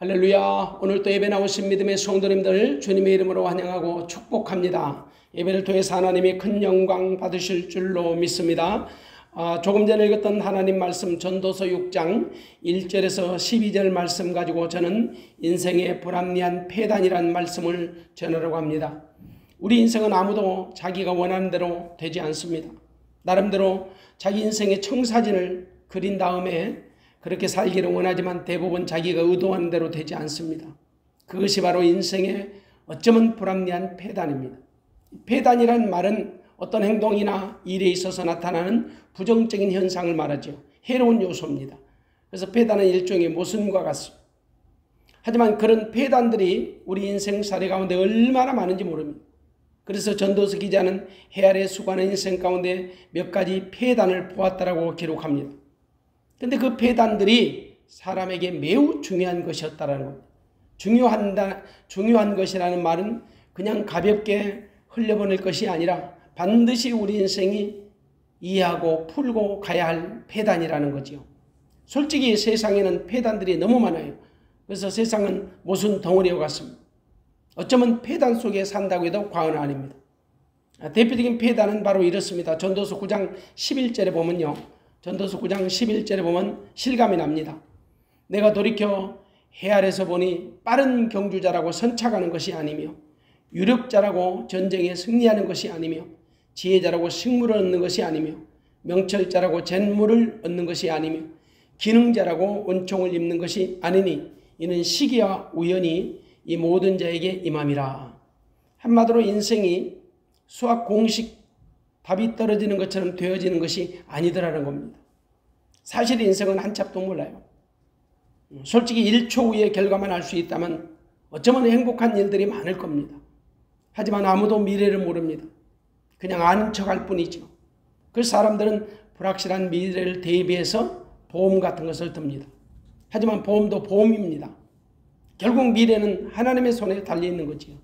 할렐루야. 오늘도 예배 나오신 믿음의 성도님들 주님의 이름으로 환영하고 축복합니다. 예배를 통해서 하나님이 큰 영광 받으실 줄로 믿습니다. 조금 전에 읽었던 하나님 말씀 전도서 6장 1절에서 12절 말씀 가지고 저는 인생의 불합리한 폐단이라는 말씀을 전하려고 합니다. 우리 인생은 아무도 자기가 원하는 대로 되지 않습니다. 나름대로 자기 인생의 청사진을 그린 다음에 그렇게 살기를 원하지만 대부분 자기가 의도한 대로 되지 않습니다. 그것이 바로 인생의 어쩌면 불합리한 폐단입니다. 폐단이라는 말은 어떤 행동이나 일에 있어서 나타나는 부정적인 현상을 말하죠. 해로운 요소입니다. 그래서 폐단은 일종의 모순과 같습니다. 하지만 그런 폐단들이 우리 인생 사례 가운데 얼마나 많은지 모릅니다. 그래서 전도서 기자는 해 아래 수고하는 인생 가운데 몇 가지 폐단을 보았다라고 기록합니다. 근데 그 폐단들이 사람에게 매우 중요한 것이었다라는 겁니다. 중요한 것이라는 말은 그냥 가볍게 흘려보낼 것이 아니라 반드시 우리 인생이 이해하고 풀고 가야 할 폐단이라는 거지요. 솔직히 세상에는 폐단들이 너무 많아요. 그래서 세상은 모순 덩어리와 같습니다. 어쩌면 폐단 속에 산다고 해도 과언은 아닙니다. 대표적인 폐단은 바로 이렇습니다. 전도서 9장 11절에 보면요. 전도서 9장 11절에 보면 실감이 납니다. 내가 돌이켜 해 아래서 보니 빠른 경주자라고 선착하는 것이 아니며 유력자라고 전쟁에 승리하는 것이 아니며 지혜자라고 식물을 얻는 것이 아니며 명철자라고 잿물을 얻는 것이 아니며 기능자라고 은총을 입는 것이 아니니 이는 시기와 우연이 이 모든 자에게 임함이라. 한마디로 인생이 수학 공식 답이 떨어지는 것처럼 되어지는 것이 아니더라는 겁니다. 사실 인생은 한 참도 몰라요. 솔직히 1초 후의 결과만 알 수 있다면 어쩌면 행복한 일들이 많을 겁니다. 하지만 아무도 미래를 모릅니다. 그냥 아는 척할 뿐이죠. 그래서 사람들은 불확실한 미래를 대비해서 보험 같은 것을 듭니다. 하지만 보험도 보험입니다. 결국 미래는 하나님의 손에 달려있는 거지요.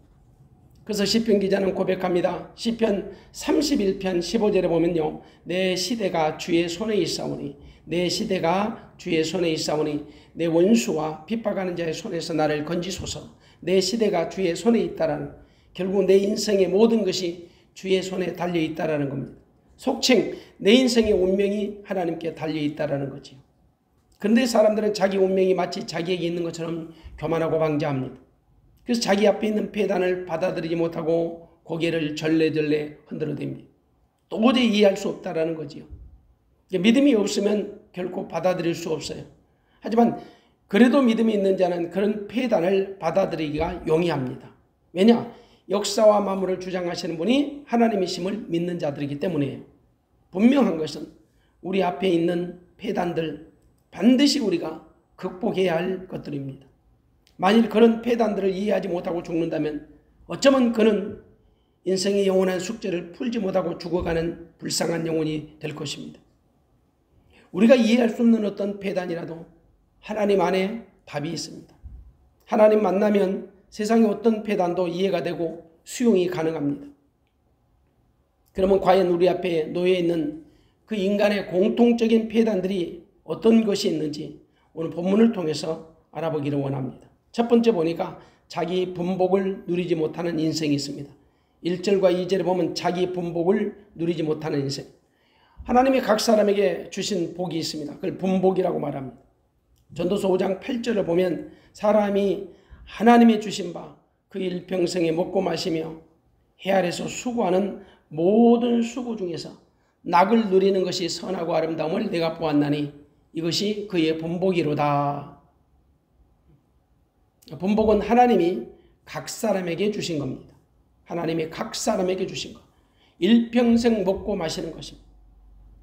그래서 시편 기자는 고백합니다. 시편 31편 15절에 보면요. 내 시대가 주의 손에 있사오니 내 시대가 주의 손에 있사오니 내 원수와 핍박하는 자의 손에서 나를 건지소서. 내 시대가 주의 손에 있다라는, 결국 내 인생의 모든 것이 주의 손에 달려있다라는 겁니다. 속칭 내 인생의 운명이 하나님께 달려있다라는 거지요. 그런데 사람들은 자기 운명이 마치 자기에게 있는 것처럼 교만하고 방자합니다. 그래서 자기 앞에 있는 폐단을 받아들이지 못하고 고개를 절레절레 흔들어댑니다. 도저히 이해할 수 없다라는 거지요. 믿음이 없으면 결코 받아들일 수 없어요. 하지만 그래도 믿음이 있는 자는 그런 폐단을 받아들이기가 용이합니다. 왜냐? 역사와 만물을 주장하시는 분이 하나님이심을 믿는 자들이기 때문이에요. 분명한 것은 우리 앞에 있는 폐단들 반드시 우리가 극복해야 할 것들입니다. 만일 그런 폐단들을 이해하지 못하고 죽는다면 어쩌면 그는 인생의 영원한 숙제를 풀지 못하고 죽어가는 불쌍한 영혼이 될 것입니다. 우리가 이해할 수 없는 어떤 폐단이라도 하나님 안에 답이 있습니다. 하나님 만나면 세상의 어떤 폐단도 이해가 되고 수용이 가능합니다. 그러면 과연 우리 앞에 놓여 있는 그 인간의 공통적인 폐단들이 어떤 것이 있는지 오늘 본문을 통해서 알아보기를 원합니다. 첫 번째 보니까 자기 분복을 누리지 못하는 인생이 있습니다. 1절과 2절에 보면 자기 분복을 누리지 못하는 인생. 하나님이 각 사람에게 주신 복이 있습니다. 그걸 분복이라고 말합니다. 전도서 5장 8절을 보면 사람이 하나님이 주신 바 그 일평생에 먹고 마시며 해 아래서 수고하는 모든 수고 중에서 낙을 누리는 것이 선하고 아름다움을 내가 보았나니 이것이 그의 분복이로다. 분복은 하나님이 각 사람에게 주신 겁니다. 하나님이 각 사람에게 주신 것. 일평생 먹고 마시는 것입니다.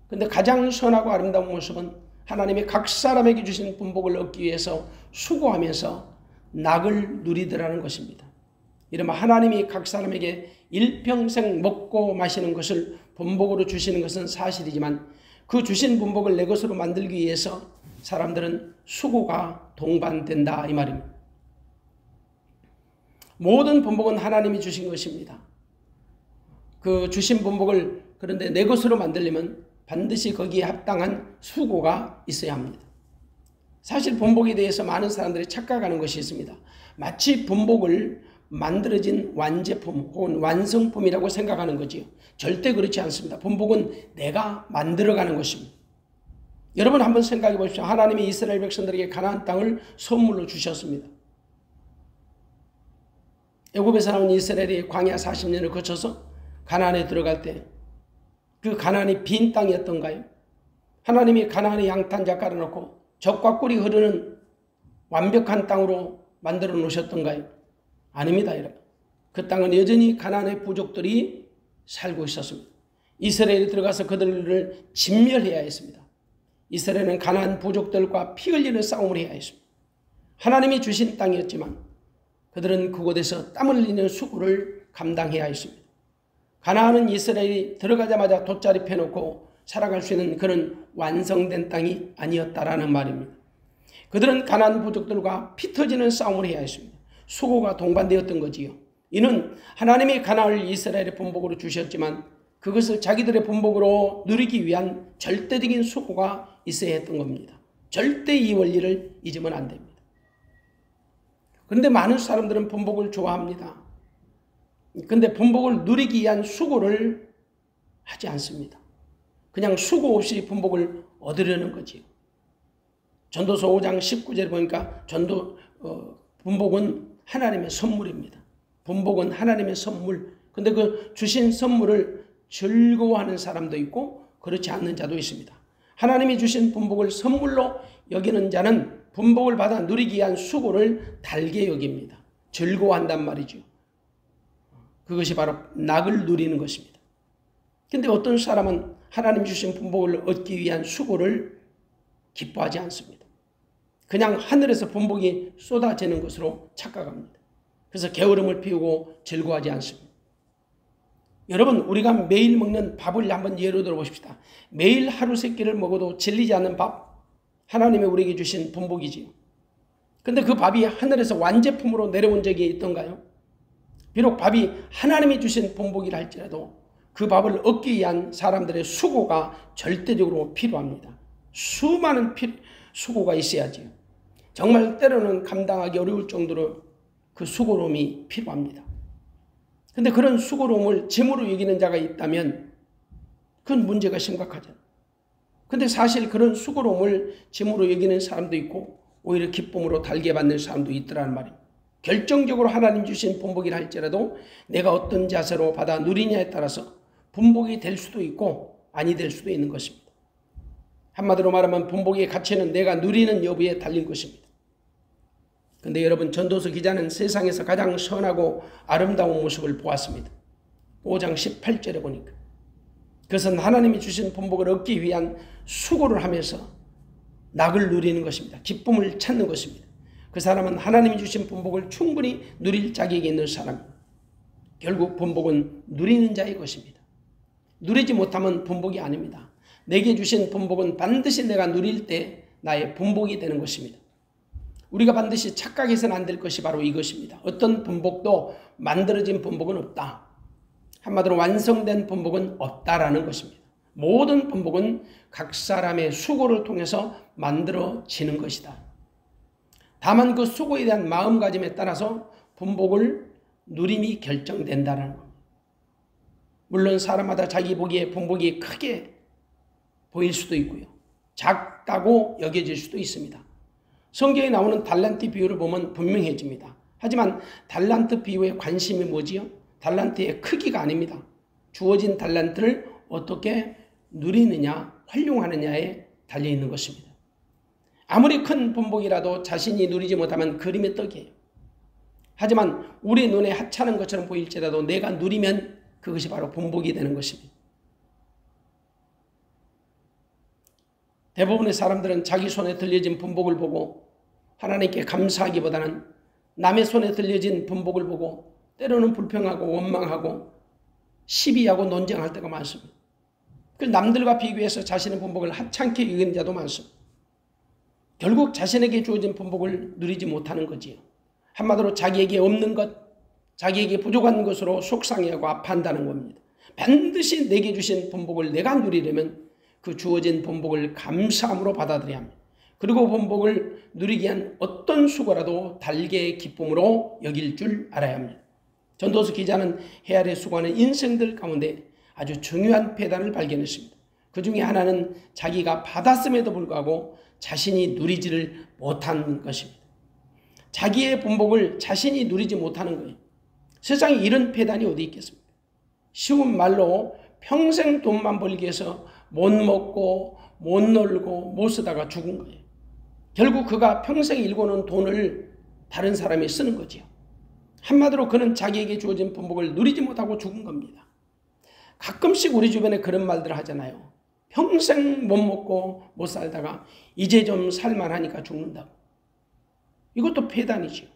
그런데 가장 선하고 아름다운 모습은 하나님이 각 사람에게 주신 분복을 얻기 위해서 수고하면서 낙을 누리더라는 것입니다. 이러면 하나님이 각 사람에게 일평생 먹고 마시는 것을 분복으로 주시는 것은 사실이지만 그 주신 분복을 내 것으로 만들기 위해서 사람들은 수고가 동반된다 이 말입니다. 모든 분복은 하나님이 주신 것입니다. 그 주신 분복을 그런데 내 것으로 만들려면 반드시 거기에 합당한 수고가 있어야 합니다. 사실 분복에 대해서 많은 사람들이 착각하는 것이 있습니다. 마치 분복을 만들어진 완제품 혹은 완성품이라고 생각하는 거지요. 절대 그렇지 않습니다. 분복은 내가 만들어가는 것입니다. 여러분 한번 생각해 보십시오. 하나님이 이스라엘 백성들에게 가나안 땅을 선물로 주셨습니다. 애굽에서 나온 이스라엘이 광야 40년을 거쳐서 가나안에 들어갈 때 그 가나안이 빈 땅이었던가요? 하나님이 가나안에 양탄자 깔아놓고 젖과 꿀이 흐르는 완벽한 땅으로 만들어 놓으셨던가요? 아닙니다, 여러분. 그 땅은 여전히 가나안의 부족들이 살고 있었습니다. 이스라엘이 들어가서 그들을 진멸해야 했습니다. 이스라엘은 가나안 부족들과 피 흘리는 싸움을 해야 했습니다. 하나님이 주신 땅이었지만 그들은 그곳에서 땀 흘리는 수고를 감당해야 했습니다. 가나안은 이스라엘이 들어가자마자 돗자리 펴놓고 살아갈 수 있는 그런 완성된 땅이 아니었다라는 말입니다. 그들은 가나안 부족들과 피 터지는 싸움을 해야 했습니다. 수고가 동반되었던 거지요. 이는 하나님이 가나안을 이스라엘의 본복으로 주셨지만 그것을 자기들의 본복으로 누리기 위한 절대적인 수고가 있어야 했던 겁니다. 절대 이 원리를 잊으면 안 됩니다. 그런데 많은 사람들은 본복을 좋아합니다. 그런데 본복을 누리기 위한 수고를 하지 않습니다. 그냥 수고 없이 본복을 얻으려는 거지요. 전도서 5장 19절에 보니까 본복은 하나님의 선물입니다. 본복은 하나님의 선물. 근데 그 주신 선물을 즐거워하는 사람도 있고 그렇지 않는 자도 있습니다. 하나님이 주신 본복을 선물로 여기는 자는 본복을 받아 누리기 위한 수고를 달게 여깁니다. 즐거워한단 말이죠. 그것이 바로 낙을 누리는 것입니다. 근데 어떤 사람은 하나님 주신 본복을 얻기 위한 수고를 기뻐하지 않습니다. 그냥 하늘에서 본복이 쏟아지는 것으로 착각합니다. 그래서 게으름을 피우고 즐거워하지 않습니다. 여러분, 우리가 매일 먹는 밥을 한번 예로 들어보십시다. 매일 하루 세 끼를 먹어도 질리지 않는 밥, 하나님이 우리에게 주신 본복이지요. 근데 그 밥이 하늘에서 완제품으로 내려온 적이 있던가요? 비록 밥이 하나님이 주신 본복이라 할지라도 그 밥을 얻기 위한 사람들의 수고가 절대적으로 필요합니다. 수많은 수고가 있어야지요. 정말 때로는 감당하기 어려울 정도로 그 수고로움이 필요합니다. 그런데 그런 수고로움을 짐으로 여기는 자가 있다면 그건 문제가 심각하죠. 그런데 사실 그런 수고로움을 짐으로 여기는 사람도 있고 오히려 기쁨으로 달게 받는 사람도 있더라는 말입니다. 결정적으로 하나님 주신 본복이라 할지라도 내가 어떤 자세로 받아 누리냐에 따라서 본복이 될 수도 있고 아니 될 수도 있는 것입니다. 한마디로 말하면 본복의 가치는 내가 누리는 여부에 달린 것입니다. 그런데 여러분, 전도서 기자는 세상에서 가장 선하고 아름다운 모습을 보았습니다. 5장 18절에 보니까 그것은 하나님이 주신 본복을 얻기 위한 수고를 하면서 낙을 누리는 것입니다. 기쁨을 찾는 것입니다. 그 사람은 하나님이 주신 본복을 충분히 누릴 자격이 있는 사람입니다. 결국 본복은 누리는 자의 것입니다. 누리지 못하면 본복이 아닙니다. 내게 주신 본복은 반드시 내가 누릴 때 나의 본복이 되는 것입니다. 우리가 반드시 착각해서는 안 될 것이 바로 이것입니다. 어떤 본복도 만들어진 본복은 없다. 한마디로 완성된 본복은 없다라는 것입니다. 모든 본복은 각 사람의 수고를 통해서 만들어지는 것이다. 다만 그 수고에 대한 마음가짐에 따라서 본복을 누림이 결정된다는 겁니다. 물론 사람마다 자기 보기에 본복이 크게 보일 수도 있고요. 작다고 여겨질 수도 있습니다. 성경에 나오는 달란트 비유를 보면 분명해집니다. 하지만 달란트 비유의 관심이 뭐지요? 달란트의 크기가 아닙니다. 주어진 달란트를 어떻게 누리느냐, 활용하느냐에 달려있는 것입니다. 아무리 큰 본복이라도 자신이 누리지 못하면 그림의 떡이에요. 하지만 우리 눈에 하찮은 것처럼 보일지라도 내가 누리면 그것이 바로 본복이 되는 것입니다. 대부분의 사람들은 자기 손에 들려진 본복을 보고 하나님께 감사하기보다는 남의 손에 들려진 본복을 보고 때로는 불평하고 원망하고 시비하고 논쟁할 때가 많습니다. 그 남들과 비교해서 자신의 본복을 하찮게 여기는 자도 많습니다. 결국 자신에게 주어진 본복을 누리지 못하는 거지요. 한마디로 자기에게 없는 것, 자기에게 부족한 것으로 속상해하고 아파한다는 겁니다. 반드시 내게 주신 본복을 내가 누리려면 그 주어진 본복을 감사함으로 받아들여야 합니다. 그리고 본복을 누리기 위한 어떤 수고라도 달게 기쁨으로 여길 줄 알아야 합니다. 전도서 기자는 해 아래 수고하는 인생들 가운데 아주 중요한 폐단을 발견했습니다. 그 중에 하나는 자기가 받았음에도 불구하고 자신이 누리지를 못한 것입니다. 자기의 본복을 자신이 누리지 못하는 거예요. 세상에 이런 폐단이 어디 있겠습니까? 쉬운 말로 평생 돈만 벌기 위해서 못 먹고 못 놀고 못 쓰다가 죽은 거예요. 결국 그가 평생 일궈놓은 돈을 다른 사람이 쓰는 거지요. 한마디로 그는 자기에게 주어진 본복을 누리지 못하고 죽은 겁니다. 가끔씩 우리 주변에 그런 말들 하잖아요. 평생 못 먹고 못 살다가 이제 좀 살만하니까 죽는다고. 이것도 폐단이지요.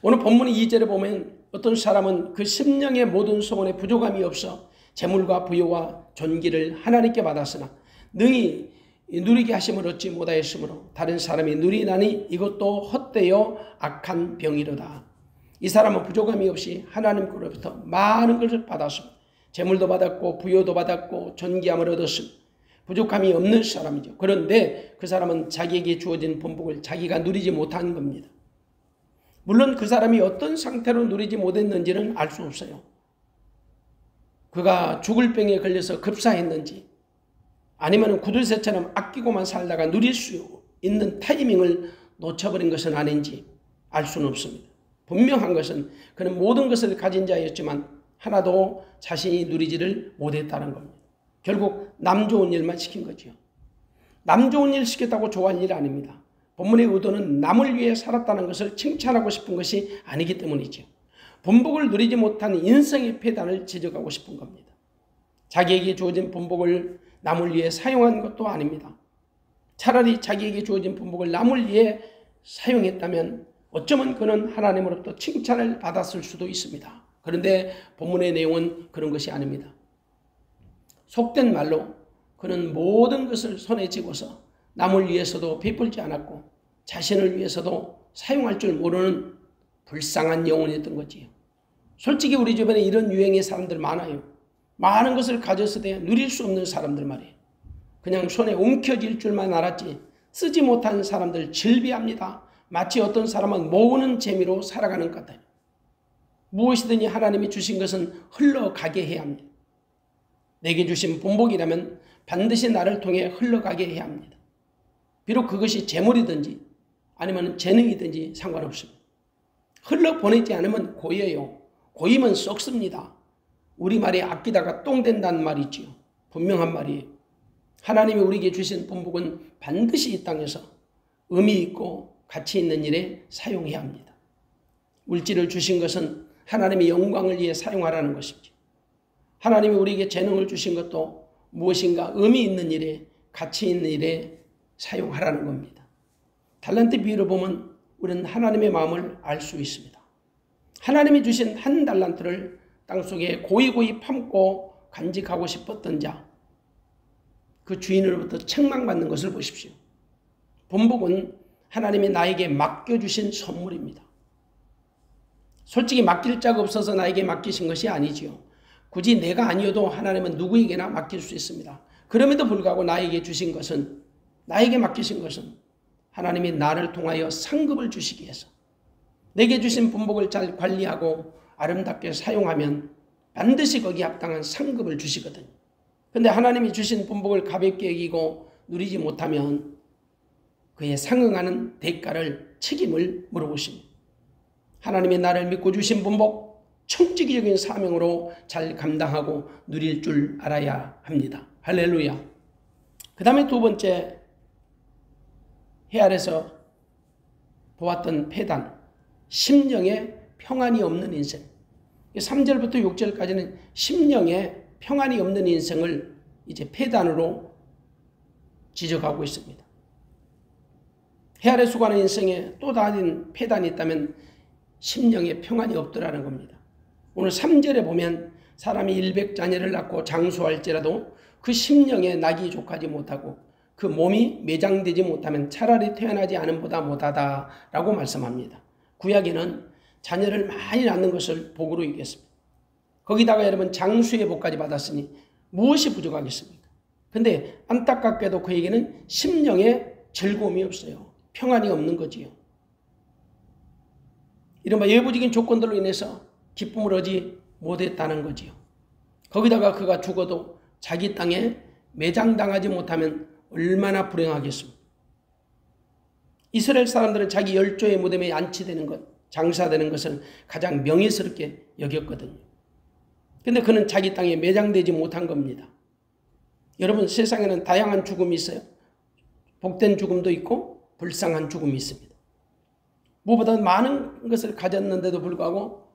오늘 본문 2절에 보면 어떤 사람은 그 심령의 모든 소원에 부족함이 없어 재물과 부여와 존귀를 하나님께 받았으나 능히 누리게 하심을 얻지 못하였으므로 다른 사람이 누리나니 이것도 헛되어 악한 병이로다. 이 사람은 부족함이 없이 하나님께로부터 많은 것을 받았습니다. 재물도 받았고 부여도 받았고 존귀함을 얻었습니다. 부족함이 없는 사람이죠. 그런데 그 사람은 자기에게 주어진 본복을 자기가 누리지 못한 겁니다. 물론 그 사람이 어떤 상태로 누리지 못했는지는 알 수 없어요. 그가 죽을 병에 걸려서 급사했는지 아니면 구두쇠처럼 아끼고만 살다가 누릴 수 있는 타이밍을 놓쳐버린 것은 아닌지 알 수는 없습니다. 분명한 것은 그는 모든 것을 가진 자였지만 하나도 자신이 누리지를 못했다는 겁니다. 결국 남 좋은 일만 시킨 거죠. 남 좋은 일 시켰다고 좋아할 일 아닙니다. 본문의 의도는 남을 위해 살았다는 것을 칭찬하고 싶은 것이 아니기 때문이죠. 본복을 누리지 못한 인생의 폐단을 지적하고 싶은 겁니다. 자기에게 주어진 본복을 남을 위해 사용한 것도 아닙니다. 차라리 자기에게 주어진 본복을 남을 위해 사용했다면 어쩌면 그는 하나님으로부터 칭찬을 받았을 수도 있습니다. 그런데 본문의 내용은 그런 것이 아닙니다. 속된 말로 그는 모든 것을 손에 쥐고서 남을 위해서도 베풀지 않았고 자신을 위해서도 사용할 줄 모르는 불쌍한 영혼이었던 거지요. 솔직히 우리 주변에 이런 유행의 사람들 많아요. 많은 것을 가졌어도 누릴 수 없는 사람들 말이에요. 그냥 손에 움켜쥘 줄만 알았지 쓰지 못한 사람들 질비합니다. 마치 어떤 사람은 모으는 재미로 살아가는 것 같아요. 무엇이든지 하나님이 주신 것은 흘러가게 해야 합니다. 내게 주신 본복이라면 반드시 나를 통해 흘러가게 해야 합니다. 비록 그것이 재물이든지 아니면 재능이든지 상관없습니다. 흘러보내지 않으면 고여요. 고이면 썩습니다. 우리말이 아끼다가 똥 된다는 말이 있지요. 분명한 말이에요. 하나님이 우리에게 주신 본복은 반드시 이 땅에서 의미 있고 가치 있는 일에 사용해야 합니다. 물질을 주신 것은 하나님의 영광을 위해 사용하라는 것이죠. 하나님이 우리에게 재능을 주신 것도 무엇인가 의미 있는 일에 가치 있는 일에 사용하라는 겁니다. 달란트 비유를 보면 우리는 하나님의 마음을 알 수 있습니다. 하나님이 주신 한 달란트를 땅속에 고이고이 품고 간직하고 싶었던 자, 그 주인으로부터 책망받는 것을 보십시오. 본복은 하나님이 나에게 맡겨주신 선물입니다. 솔직히 맡길 자가 없어서 나에게 맡기신 것이 아니지요. 굳이 내가 아니어도 하나님은 누구에게나 맡길 수 있습니다. 그럼에도 불구하고 나에게 맡기신 것은 하나님이 나를 통하여 상급을 주시기 위해서 내게 주신 본복을 잘 관리하고 아름답게 사용하면 반드시 거기에 합당한 상급을 주시거든요. 그런데 하나님이 주신 본복을 가볍게 여기고 누리지 못하면 그에 상응하는 대가를 책임을 물어보십니다. 하나님이 나를 믿고 주신 본복 청지기적인 사명으로 잘 감당하고 누릴 줄 알아야 합니다. 할렐루야. 그 다음에 두 번째 해 아래서 보았던 폐단, 심령에 평안이 없는 인생. 3절부터 6절까지는 심령에 평안이 없는 인생을 이제 폐단으로 지적하고 있습니다. 해 아래 수고하는 인생에 또 다른 폐단이 있다면 심령에 평안이 없더라는 겁니다. 오늘 3절에 보면 사람이 100자녀를 낳고 장수할지라도 그 심령에 낙이 족하지 못하고 그 몸이 매장되지 못하면 차라리 태어나지 않은 보다 못하다라고 말씀합니다. 구약에는 자녀를 많이 낳는 것을 복으로 여겼습니다. 거기다가 여러분 장수의 복까지 받았으니 무엇이 부족하겠습니까? 근데 안타깝게도 그에게는 심령에 즐거움이 없어요. 평안이 없는 거지요. 이른바 예부적인 조건들로 인해서 기쁨을 얻지 못했다는 거지요. 거기다가 그가 죽어도 자기 땅에 매장당하지 못하면 얼마나 불행하겠습니까? 이스라엘 사람들은 자기 열조의 무덤에 안치되는 것, 장사되는 것을 가장 명예스럽게 여겼거든요. 근데 그는 자기 땅에 매장되지 못한 겁니다. 여러분, 세상에는 다양한 죽음이 있어요. 복된 죽음도 있고 불쌍한 죽음이 있습니다. 무엇보다 많은 것을 가졌는데도 불구하고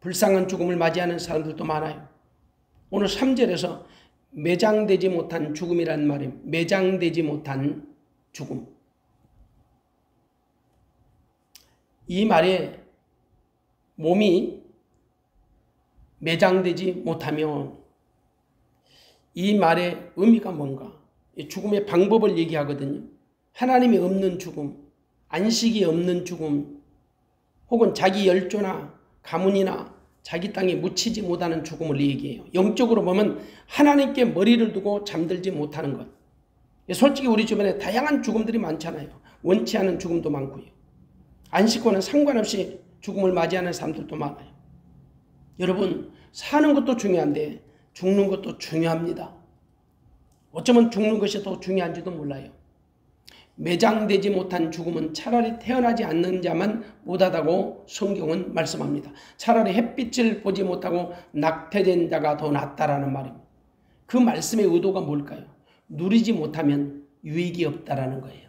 불쌍한 죽음을 맞이하는 사람들도 많아요. 오늘 3절에서 매장되지 못한 죽음이란 말입니다. 매장되지 못한 죽음. 이 말에 몸이 매장되지 못하면 이 말의 의미가 뭔가? 죽음의 방법을 얘기하거든요. 하나님이 없는 죽음, 안식이 없는 죽음, 혹은 자기 열조나 가문이나 자기 땅에 묻히지 못하는 죽음을 얘기해요. 영적으로 보면 하나님께 머리를 두고 잠들지 못하는 것. 솔직히 우리 주변에 다양한 죽음들이 많잖아요. 원치 않은 죽음도 많고요. 안식과는 상관없이 죽음을 맞이하는 사람들도 많아요. 여러분, 사는 것도 중요한데 죽는 것도 중요합니다. 어쩌면 죽는 것이 더 중요한지도 몰라요. 매장되지 못한 죽음은 차라리 태어나지 않는 자만 못하다고 성경은 말씀합니다. 차라리 햇빛을 보지 못하고 낙태된 자가 더 낫다라는 말입니다. 그 말씀의 의도가 뭘까요? 누리지 못하면 유익이 없다라는 거예요.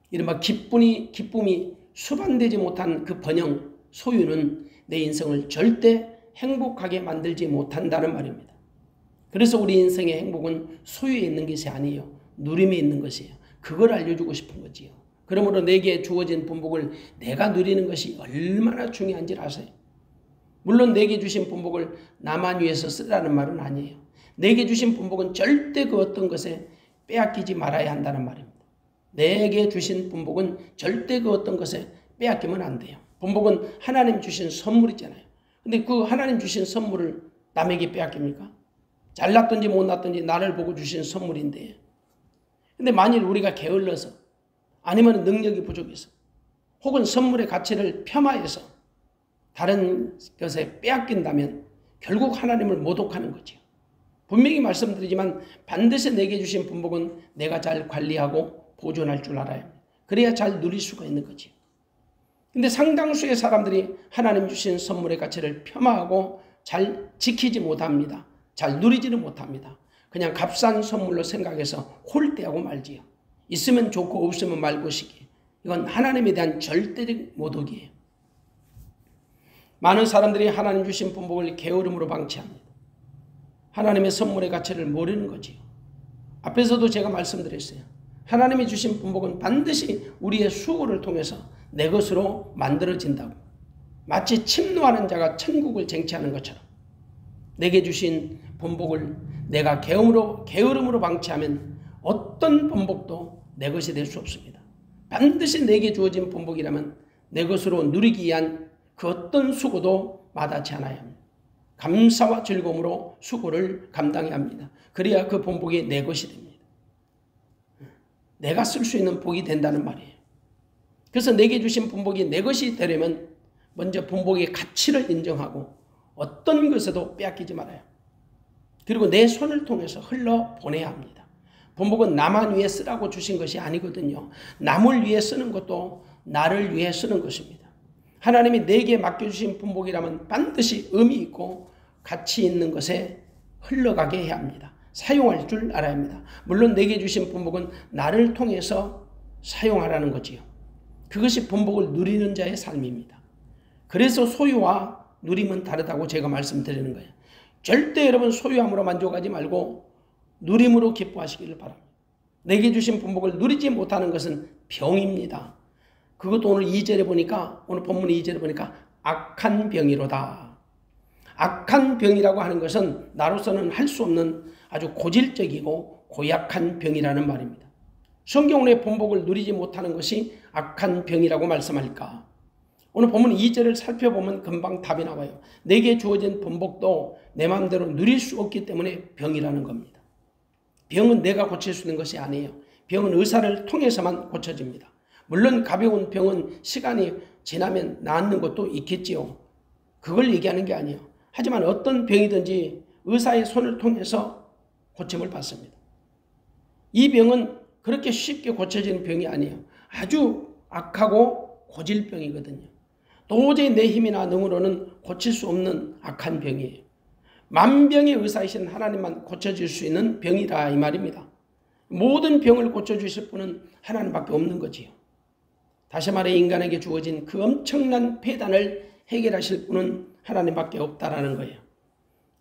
이른바 기쁨이 수반되지 못한 그 번영, 소유는 내 인생을 절대 행복하게 만들지 못한다는 말입니다. 그래서 우리 인생의 행복은 소유에 있는 것이 아니에요. 누림에 있는 것이에요. 그걸 알려주고 싶은 거지요. 그러므로 내게 주어진 분복을 내가 누리는 것이 얼마나 중요한지 아세요? 물론 내게 주신 분복을 나만 위해서 쓰라는 말은 아니에요. 내게 주신 분복은 절대 그 어떤 것에 빼앗기지 말아야 한다는 말입니다. 내게 주신 분복은 절대 그 어떤 것에 빼앗기면 안 돼요. 분복은 하나님 주신 선물이잖아요. 근데 그 하나님 주신 선물을 남에게 빼앗깁니까? 잘났든지 못났든지 나를 보고 주신 선물인데, 근데 만일 우리가 게을러서 아니면 능력이 부족해서 혹은 선물의 가치를 폄하해서 다른 것에 빼앗긴다면 결국 하나님을 모독하는 거죠. 분명히 말씀드리지만 반드시 내게 주신 분복은 내가 잘 관리하고 보존할 줄 알아야 합니다. 그래야 잘 누릴 수가 있는 거죠. 근데 상당수의 사람들이 하나님 주신 선물의 가치를 폄하하고 잘 지키지 못합니다. 잘 누리지는 못합니다. 그냥 값싼 선물로 생각해서 홀대하고 말지요. 있으면 좋고 없으면 말고시기. 이건 하나님에 대한 절대적 모독이에요. 많은 사람들이 하나님 주신 분복을 게으름으로 방치합니다. 하나님의 선물의 가치를 모르는 거지요. 앞에서도 제가 말씀드렸어요. 하나님이 주신 분복은 반드시 우리의 수고를 통해서 내 것으로 만들어진다고. 마치 침노하는 자가 천국을 쟁취하는 것처럼 내게 주신 분복을 내가 게으름으로 방치하면 어떤 분복도 내 것이 될 수 없습니다. 반드시 내게 주어진 분복이라면 내 것으로 누리기 위한 그 어떤 수고도 마다치 않아야 합니다. 감사와 즐거움으로 수고를 감당해야 합니다. 그래야 그 분복이 내 것이 됩니다. 내가 쓸 수 있는 복이 된다는 말이에요. 그래서 내게 주신 분복이 내 것이 되려면 먼저 분복의 가치를 인정하고 어떤 것에도 빼앗기지 말아요. 그리고 내 손을 통해서 흘러보내야 합니다. 분복은 나만 위해 쓰라고 주신 것이 아니거든요. 남을 위해 쓰는 것도 나를 위해 쓰는 것입니다. 하나님이 내게 맡겨주신 분복이라면 반드시 의미 있고 가치 있는 것에 흘러가게 해야 합니다. 사용할 줄 알아야 합니다. 물론 내게 주신 분복은 나를 통해서 사용하라는 거지요. 그것이 분복을 누리는 자의 삶입니다. 그래서 소유와 누림은 다르다고 제가 말씀드리는 거예요. 절대 여러분 소유함으로 만족하지 말고 누림으로 기뻐하시기를 바랍니다. 내게 주신 분복을 누리지 못하는 것은 병입니다. 그것도 오늘 2절에 보니까, 오늘 본문 2절에 보니까 악한 병이로다. 악한 병이라고 하는 것은 나로서는 할 수 없는 아주 고질적이고 고약한 병이라는 말입니다. 성경은 왜 분복을 누리지 못하는 것이 악한 병이라고 말씀할까? 오늘 본문 2절을 살펴보면 금방 답이 나와요. 내게 주어진 분복도 내 마음대로 누릴 수 없기 때문에 병이라는 겁니다. 병은 내가 고칠 수 있는 것이 아니에요. 병은 의사를 통해서만 고쳐집니다. 물론 가벼운 병은 시간이 지나면 낫는 것도 있겠지요. 그걸 얘기하는 게 아니에요. 하지만 어떤 병이든지 의사의 손을 통해서 고침을 받습니다. 이 병은 그렇게 쉽게 고쳐지는 병이 아니에요. 아주 악하고 고질병이거든요. 도저히 내 힘이나 능으로는 고칠 수 없는 악한 병이에요. 만병의 의사이신 하나님만 고쳐줄 수 있는 병이라 이 말입니다. 모든 병을 고쳐주실 분은 하나님밖에 없는 거지요. 다시 말해 인간에게 주어진 그 엄청난 폐단을 해결하실 분은 하나님밖에 없다라는 거예요.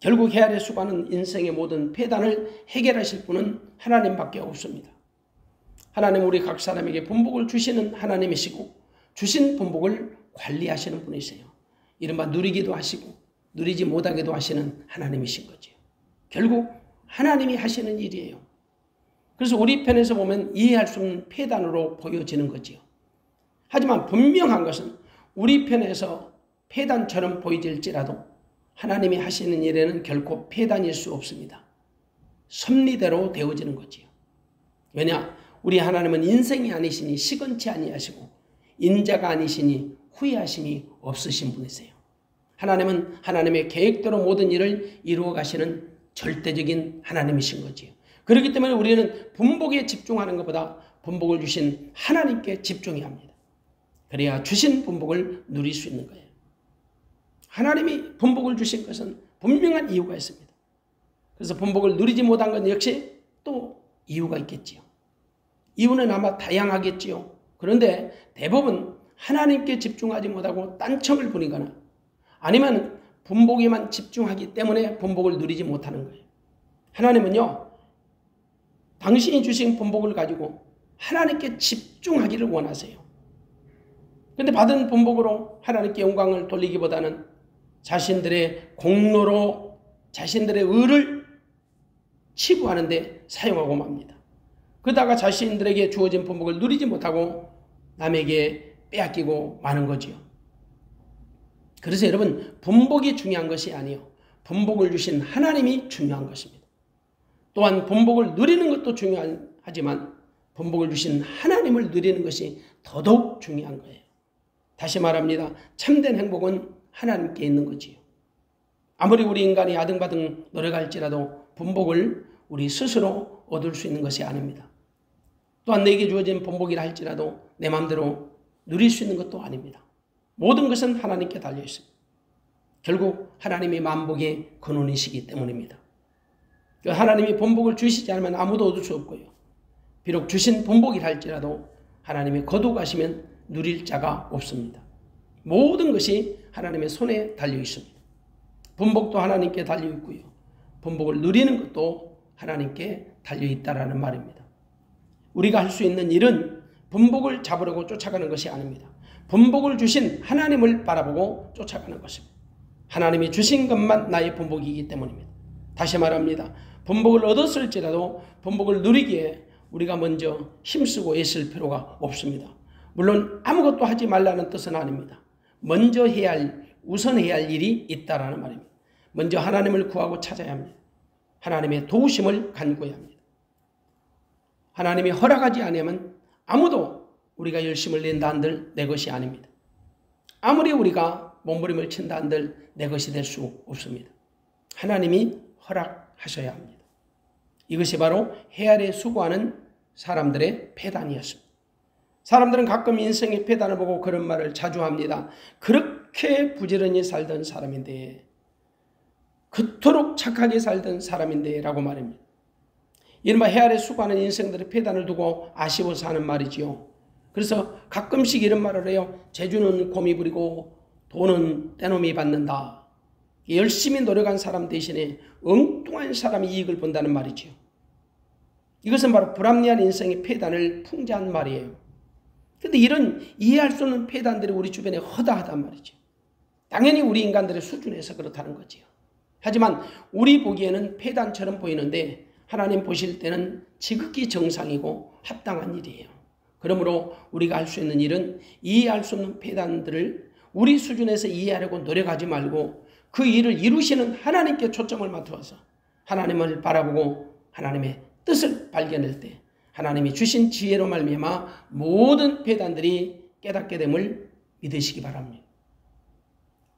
결국 헤아려 수고하는 인생의 모든 폐단을 해결하실 분은 하나님밖에 없습니다. 하나님 우리 각 사람에게 분복을 주시는 하나님이시고 주신 분복을 관리하시는 분이세요. 이른바 누리기도 하시고 누리지 못하게도 하시는 하나님이신 거죠. 결국 하나님이 하시는 일이에요. 그래서 우리 편에서 보면 이해할 수 없는 폐단으로 보여지는 거지요. 하지만 분명한 것은 우리 편에서 폐단처럼 보이질지라도 하나님이 하시는 일에는 결코 폐단일 수 없습니다. 섭리대로 되어지는 거지요. 왜냐? 우리 하나님은 인생이 아니시니 시건치 아니하시고 인자가 아니시니 후회하심이 없으신 분이세요. 하나님은 하나님의 계획대로 모든 일을 이루어 가시는 절대적인 하나님이신 거지요. 그렇기 때문에 우리는 분복에 집중하는 것보다 분복을 주신 하나님께 집중해야 합니다. 그래야 주신 분복을 누릴 수 있는 거예요. 하나님이 분복을 주신 것은 분명한 이유가 있습니다. 그래서 분복을 누리지 못한 것 역시 또 이유가 있겠지요. 이유는 아마 다양하겠지요. 그런데 대부분 하나님께 집중하지 못하고 딴청을 부리거나 아니면 분복에만 집중하기 때문에 분복을 누리지 못하는 거예요. 하나님은요, 당신이 주신 분복을 가지고 하나님께 집중하기를 원하세요. 그런데 받은 분복으로 하나님께 영광을 돌리기보다는 자신들의 공로로 자신들의 의를 치부하는 데 사용하고 맙니다. 그러다가 자신들에게 주어진 분복을 누리지 못하고 남에게 빼앗기고 마는 거지요. 그래서 여러분, 분복이 중요한 것이 아니요, 분복을 주신 하나님이 중요한 것입니다. 또한 분복을 누리는 것도 중요하지만 분복을 주신 하나님을 누리는 것이 더더욱 중요한 거예요. 다시 말합니다. 참된 행복은 하나님께 있는 거지요. 아무리 우리 인간이 아등바등 노력할지라도 분복을 우리 스스로 얻을 수 있는 것이 아닙니다. 또한 내게 주어진 분복이라 할지라도 내 마음대로 누릴 수 있는 것도 아닙니다. 모든 것은 하나님께 달려 있습니다. 결국 하나님이 만복의 근원이시기 때문입니다. 하나님이 분복을 주시지 않으면 아무도 얻을 수 없고요. 비록 주신 분복이라 할지라도 하나님이 거두가시면 누릴 자가 없습니다. 모든 것이 하나님의 손에 달려 있습니다. 분복도 하나님께 달려 있고요. 분복을 누리는 것도 하나님께 달려 있다라는 말입니다. 우리가 할 수 있는 일은 분복을 잡으려고 쫓아가는 것이 아닙니다. 분복을 주신 하나님을 바라보고 쫓아가는 것입니다. 하나님이 주신 것만 나의 분복이기 때문입니다. 다시 말합니다. 분복을 얻었을지라도 분복을 누리기에 우리가 먼저 힘쓰고 애쓸 필요가 없습니다. 물론 아무것도 하지 말라는 뜻은 아닙니다. 먼저 해야 할, 우선해야 할 일이 있다라는 말입니다. 먼저 하나님을 구하고 찾아야 합니다. 하나님의 도우심을 간구해야 합니다. 하나님이 허락하지 않으면 아무도 우리가 열심을 낸다 한들 내 것이 아닙니다. 아무리 우리가 몸부림을 친다 한들 내 것이 될 수 없습니다. 하나님이 허락하셔야 합니다. 이것이 바로 해 아래 수고하는 사람들의 폐단이었습니다. 사람들은 가끔 인생의 폐단을 보고 그런 말을 자주 합니다. 그렇게 부지런히 살던 사람인데, 그토록 착하게 살던 사람인데 라고 말합니다. 이른바 해 아래 수고하는 인생들의 폐단을 두고 아쉬워서 하는 말이지요. 그래서 가끔씩 이런 말을 해요. 재주는 곰이 부리고 돈은 떼놈이 받는다. 열심히 노력한 사람 대신에 엉뚱한 사람이 이익을 본다는 말이지요. 이것은 바로 불합리한 인생의 폐단을 풍자한 말이에요. 그런데 이런 이해할 수 없는 폐단들이 우리 주변에 허다하단 말이죠. 당연히 우리 인간들의 수준에서 그렇다는 거지요. 하지만 우리 보기에는 폐단처럼 보이는데 하나님 보실 때는 지극히 정상이고 합당한 일이에요. 그러므로 우리가 할 수 있는 일은 이해할 수 없는 폐단들을 우리 수준에서 이해하려고 노력하지 말고 그 일을 이루시는 하나님께 초점을 맞추어서 하나님을 바라보고 하나님의 뜻을 발견할 때 하나님이 주신 지혜로 말미암아 모든 배단들이 깨닫게 됨을 믿으시기 바랍니다.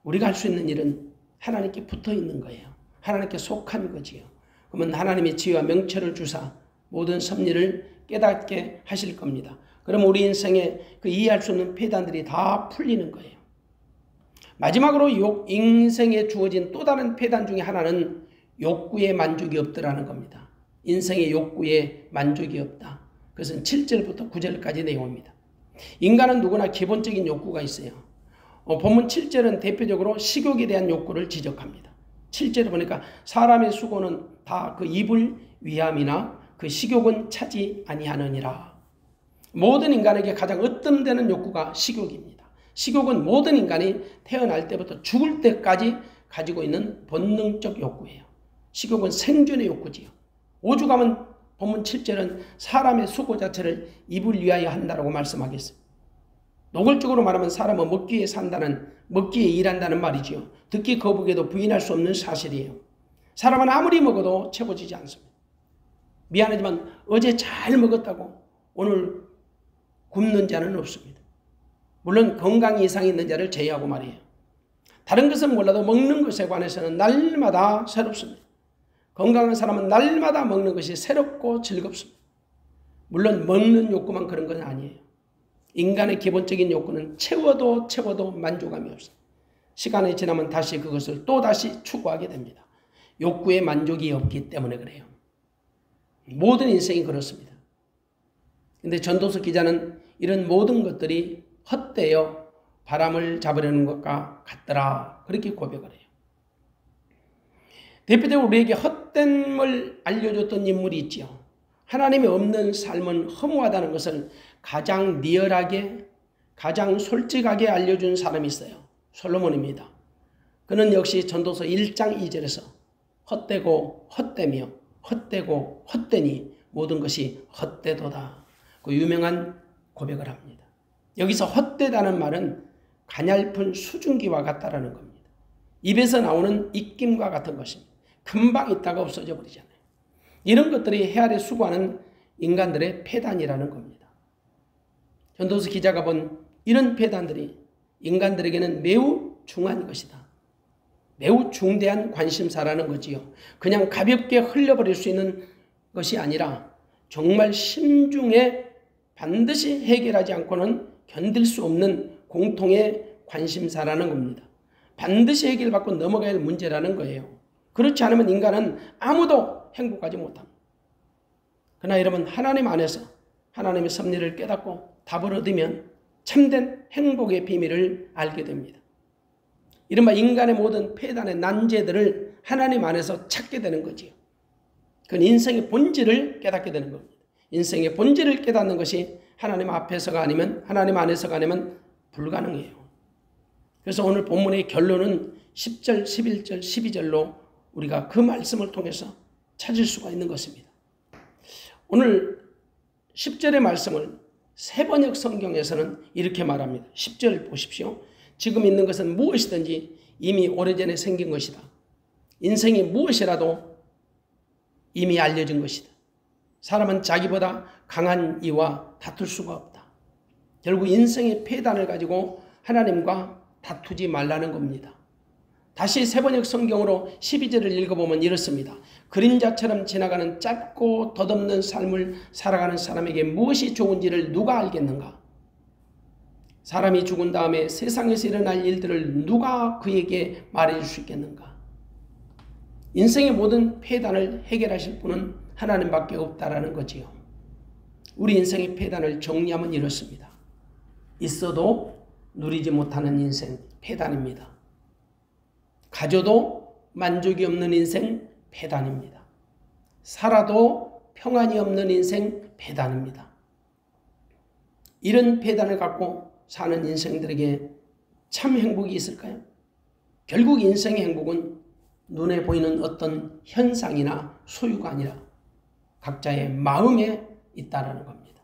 우리가 할 수 있는 일은 하나님께 붙어 있는 거예요. 하나님께 속한 거지요. 그러면 하나님의 지혜와 명철을 주사 모든 섭리를 깨닫게 하실 겁니다. 그럼 우리 인생에 그 이해할 수 없는 폐단들이 다 풀리는 거예요. 마지막으로 인생에 주어진 또 다른 폐단 중에 하나는 욕구의 만족이 없더라는 겁니다. 인생의 욕구에 만족이 없다. 그것은 7절부터 9절까지 내용입니다. 인간은 누구나 기본적인 욕구가 있어요. 본문 7절은 대표적으로 식욕에 대한 욕구를 지적합니다. 7절에 보니까 사람의 수고는 다 그 입을 위함이나 그 식욕은 차지 아니하느니라. 모든 인간에게 가장 으뜸되는 욕구가 식욕입니다. 식욕은 모든 인간이 태어날 때부터 죽을 때까지 가지고 있는 본능적 욕구예요. 식욕은 생존의 욕구지요. 오죽하면 본문 7절은 사람의 수고 자체를 입을 위하여 한다라고 말씀하겠습니다. 노골적으로 말하면 사람은 먹기 위해 산다는, 먹기 위해 일한다는 말이지요. 듣기 거북해도 부인할 수 없는 사실이에요. 사람은 아무리 먹어도 채워지지 않습니다. 미안하지만 어제 잘 먹었다고 오늘 굶는 자는 없습니다. 물론 건강 이상이 있는 자를 제외하고 말이에요. 다른 것은 몰라도 먹는 것에 관해서는 날마다 새롭습니다. 건강한 사람은 날마다 먹는 것이 새롭고 즐겁습니다. 물론 먹는 욕구만 그런 건 아니에요. 인간의 기본적인 욕구는 채워도 만족감이 없어요. 시간이 지나면 다시 그것을 또다시 추구하게 됩니다. 욕구의 만족이 없기 때문에 그래요. 모든 인생이 그렇습니다. 근데 전도서 기자는 이런 모든 것들이 헛되어 바람을 잡으려는 것과 같더라. 그렇게 고백을 해요. 대표적으로 우리에게 헛됨을 알려줬던 인물이 있죠. 하나님이 없는 삶은 허무하다는 것을 가장 리얼하게, 가장 솔직하게 알려준 사람이 있어요. 솔로몬입니다. 그는 역시 전도서 1장 2절에서 헛되고 헛되며 헛되고 헛되니 모든 것이 헛되도다. 그 유명한 고백을 합니다. 여기서 헛되다는 말은 가냘픈 수증기와 같다라는 겁니다. 입에서 나오는 입김과 같은 것입니다. 금방 있다가 없어져 버리잖아요. 이런 것들이 헤아려 수고하는 인간들의 폐단이라는 겁니다. 전도서 기자가 본 이런 폐단들이 인간들에게는 매우 중요한 것이다. 매우 중대한 관심사라는 거지요. 그냥 가볍게 흘려버릴 수 있는 것이 아니라 정말 심중에 반드시 해결하지 않고는 견딜 수 없는 공통의 관심사라는 겁니다. 반드시 해결받고 넘어가야 할 문제라는 거예요. 그렇지 않으면 인간은 아무도 행복하지 못합니다. 그러나 여러분, 하나님 안에서 하나님의 섭리를 깨닫고 답을 얻으면 참된 행복의 비밀을 알게 됩니다. 이른바 인간의 모든 폐단의 난제들을 하나님 안에서 찾게 되는 거지요. 그건 인생의 본질을 깨닫게 되는 겁니다. 인생의 본질을 깨닫는 것이 하나님 앞에서가 아니면, 하나님 안에서가 아니면 불가능해요. 그래서 오늘 본문의 결론은 10절, 11절, 12절로 우리가 그 말씀을 통해서 찾을 수가 있는 것입니다. 오늘 10절의 말씀을 세번역 성경에서는 이렇게 말합니다. 10절 보십시오. 지금 있는 것은 무엇이든지 이미 오래전에 생긴 것이다. 인생이 무엇이라도 이미 알려진 것이다. 사람은 자기보다 강한 이와 다툴 수가 없다. 결국 인생의 폐단을 가지고 하나님과 다투지 말라는 겁니다. 다시 세번역 성경으로 12절을 읽어보면 이렇습니다. 그림자처럼 지나가는 짧고 덧없는 삶을 살아가는 사람에게 무엇이 좋은지를 누가 알겠는가? 사람이 죽은 다음에 세상에서 일어날 일들을 누가 그에게 말해줄 수 있겠는가? 인생의 모든 폐단을 해결하실 분은 하나님밖에 없다라는 거지요. 우리 인생의 폐단을 정리하면 이렇습니다. 있어도 누리지 못하는 인생, 폐단입니다. 가져도 만족이 없는 인생, 폐단입니다. 살아도 평안이 없는 인생, 폐단입니다. 이런 폐단을 갖고 사는 인생들에게 참 행복이 있을까요? 결국 인생의 행복은 눈에 보이는 어떤 현상이나 소유가 아니라 각자의 마음에 있다는 겁니다.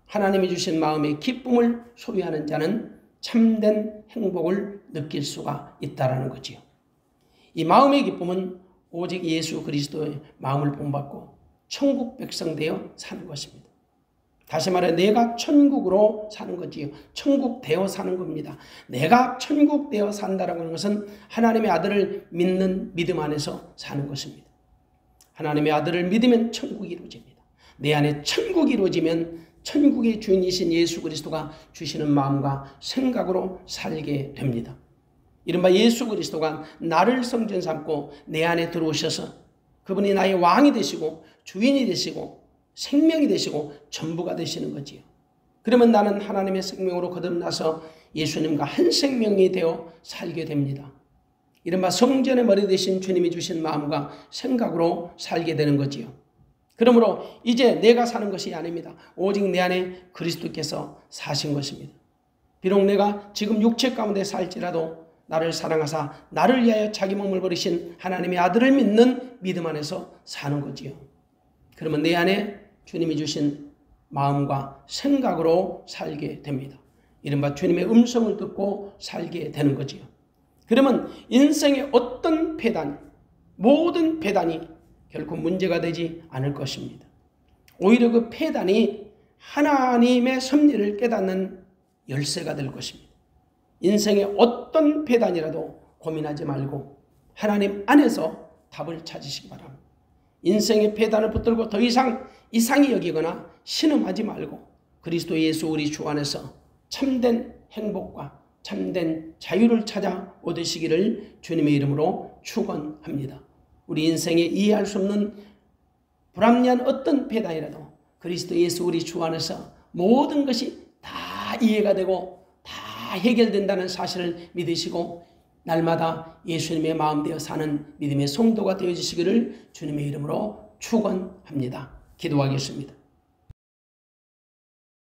하나님이 주신 마음의 기쁨을 소유하는 자는 참된 행복을 느낄 수가 있다는 거지요. 이 마음의 기쁨은 오직 예수 그리스도의 마음을 본받고 천국 백성 되어 사는 것입니다. 다시 말해 내가 천국으로 사는 거지요. 천국 되어 사는 겁니다. 내가 천국 되어 산다라고 하는 것은 하나님의 아들을 믿는 믿음 안에서 사는 것입니다. 하나님의 아들을 믿으면 천국이 이루어집니다. 내 안에 천국이 이루어지면 천국의 주인이신 예수 그리스도가 주시는 마음과 생각으로 살게 됩니다. 이른바 예수 그리스도가 나를 성전 삼고 내 안에 들어오셔서 그분이 나의 왕이 되시고 주인이 되시고 생명이 되시고 전부가 되시는 거지요. 그러면 나는 하나님의 생명으로 거듭나서 예수님과 한 생명이 되어 살게 됩니다. 이른바 성전의 머리 되신 주님이 주신 마음과 생각으로 살게 되는 거지요. 그러므로 이제 내가 사는 것이 아닙니다. 오직 내 안에 그리스도께서 사신 것입니다. 비록 내가 지금 육체 가운데 살지라도 나를 사랑하사 나를 위하여 자기 몸을 버리신 하나님의 아들을 믿는 믿음 안에서 사는 거지요. 그러면 내 안에 주님이 주신 마음과 생각으로 살게 됩니다. 이른바 주님의 음성을 듣고 살게 되는 거지요. 그러면 인생의 어떤 배단, 모든 배단이 결코 문제가 되지 않을 것입니다. 오히려 그 배단이 하나님의 섭리를 깨닫는 열쇠가 될 것입니다. 인생의 어떤 배단이라도 고민하지 말고 하나님 안에서 답을 찾으시기 바랍니다. 인생의 배단을 붙들고 더 이상 이상히 여기거나 신음하지 말고 그리스도 예수 우리 주 안에서 참된 행복과 참된 자유를 찾아 얻으시기를 주님의 이름으로 축원합니다. 우리 인생에 이해할 수 없는 불합리한 어떤 배단이라도 그리스도 예수 우리 주 안에서 모든 것이 다 이해가 되고 다 해결된다는 사실을 믿으시고 날마다 예수님의 마음 되어 사는 믿음의 성도가 되어주시기를 주님의 이름으로 축원합니다. 기도하겠습니다.